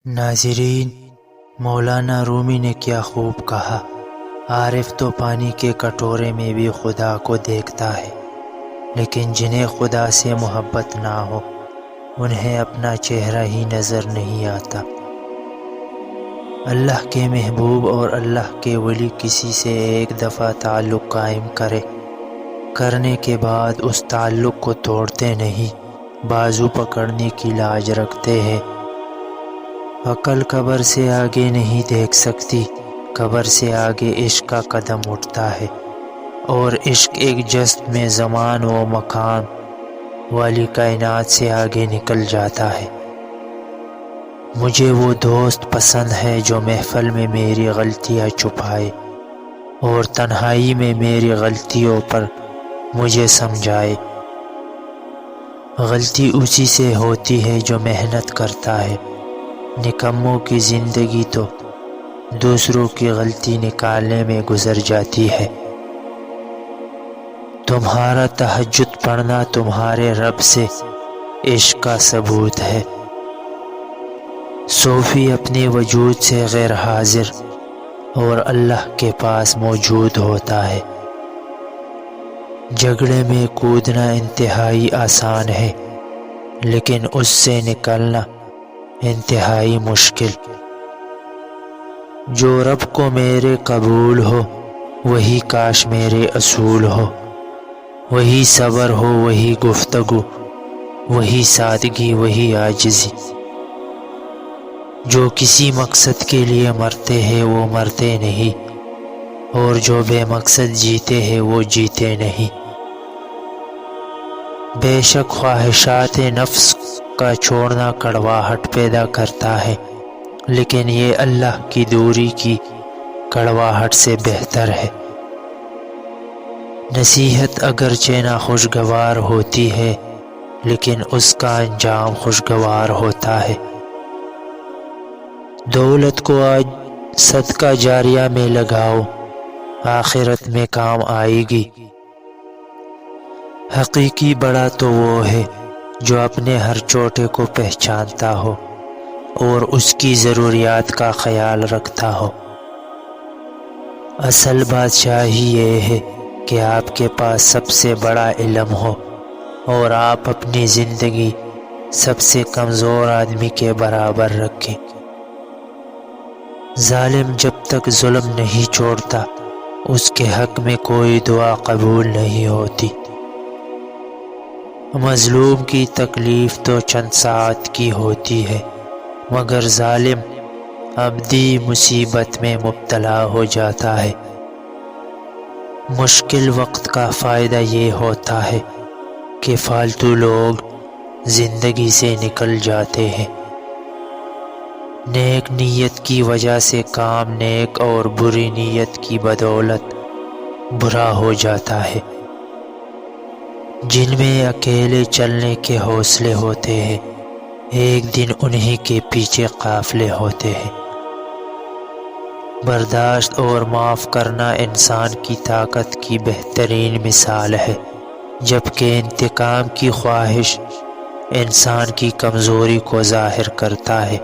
ناظرین، مولانا رومی نے کیا خوب کہا، عارف تو پانی کے کٹورے میں بھی خدا کو دیکھتا ہے، لیکن جنہیں خدا سے محبت نہ ہو انہیں اپنا چہرہ ہی نظر نہیں آتا۔ اللہ کے محبوب اور اللہ کے ولی کسی سے ایک دفعہ تعلق قائم کرنے کے بعد اس تعلق کو توڑتے نہیں، بازو پکڑنے کی لاج رکھتے ہیں۔ عقل قبر سے آگے نہیں دیکھ سکتی، قبر سے آگے عشق کا قدم اٹھتا ہے، اور عشق ایک جست میں زمان و مکان والی کائنات سے آگے نکل جاتا ہے۔ مجھے وہ دوست پسند ہے جو محفل میں میری غلطیاں چھپائے اور تنہائی میں میری غلطیوں پر مجھے سمجھائے۔ غلطی اسی سے ہوتی ہے جو محنت کرتا ہے، نکموں کی زندگی تو دوسروں کی غلطی نکالنے میں گزر جاتی ہے۔ تمہارا تہجد پڑھنا تمہارے رب سے عشق کا ثبوت ہے۔ صوفی اپنے وجود سے غیر حاضر اور اللہ کے پاس موجود ہوتا ہے۔ جھگڑے میں کودنا انتہائی آسان ہے، لیکن اس سے نکلنا انتہائی مشکل۔ جو رب کو میرے قبول ہو وہی کاش میرے اصول ہو، وہی صبر ہو وہی گفتگو، وہی سادگی وہی عاجزی۔ جو کسی مقصد کے لیے مرتے ہیں وہ مرتے نہیں، اور جو بے مقصد جیتے ہیں وہ جیتے نہیں۔ بے شک خواہشات نفس کا چھوڑنا کڑواہٹ پیدا کرتا ہے، لیکن یہ اللہ کی دوری کی کڑواہٹ سے بہتر ہے۔ نصیحت اگرچہ ناخوشگوار ہوتی ہے، لیکن اس کا انجام خوشگوار ہوتا ہے۔ دولت کو آج صدقہ جاریہ میں لگاؤ، آخرت میں کام آئے گی۔ حقیقی بڑا تو وہ ہے جو اپنے ہر چھوٹے کو پہچانتا ہو اور اس کی ضروریات کا خیال رکھتا ہو۔ اصل بادشاہی یہ ہے کہ آپ کے پاس سب سے بڑا علم ہو اور آپ اپنی زندگی سب سے کمزور آدمی کے برابر رکھیں۔ ظالم جب تک ظلم نہیں چھوڑتا اس کے حق میں کوئی دعا قبول نہیں ہوتی۔ مظلوم کی تکلیف تو چند ساعت کی ہوتی ہے، مگر ظالم ابدی مصیبت میں مبتلا ہو جاتا ہے۔ مشکل وقت کا فائدہ یہ ہوتا ہے کہ فالتو لوگ زندگی سے نکل جاتے ہیں۔ نیک نیت کی وجہ سے کام نیک اور بری نیت کی بدولت برا ہو جاتا ہے۔ جن میں اکیلے چلنے کے حوصلے ہوتے ہیں ایک دن انہی کے پیچھے قافلے ہوتے ہیں۔ برداشت اور معاف کرنا انسان کی طاقت کی بہترین مثال ہے، جبکہ انتقام کی خواہش انسان کی کمزوری کو ظاہر کرتا ہے۔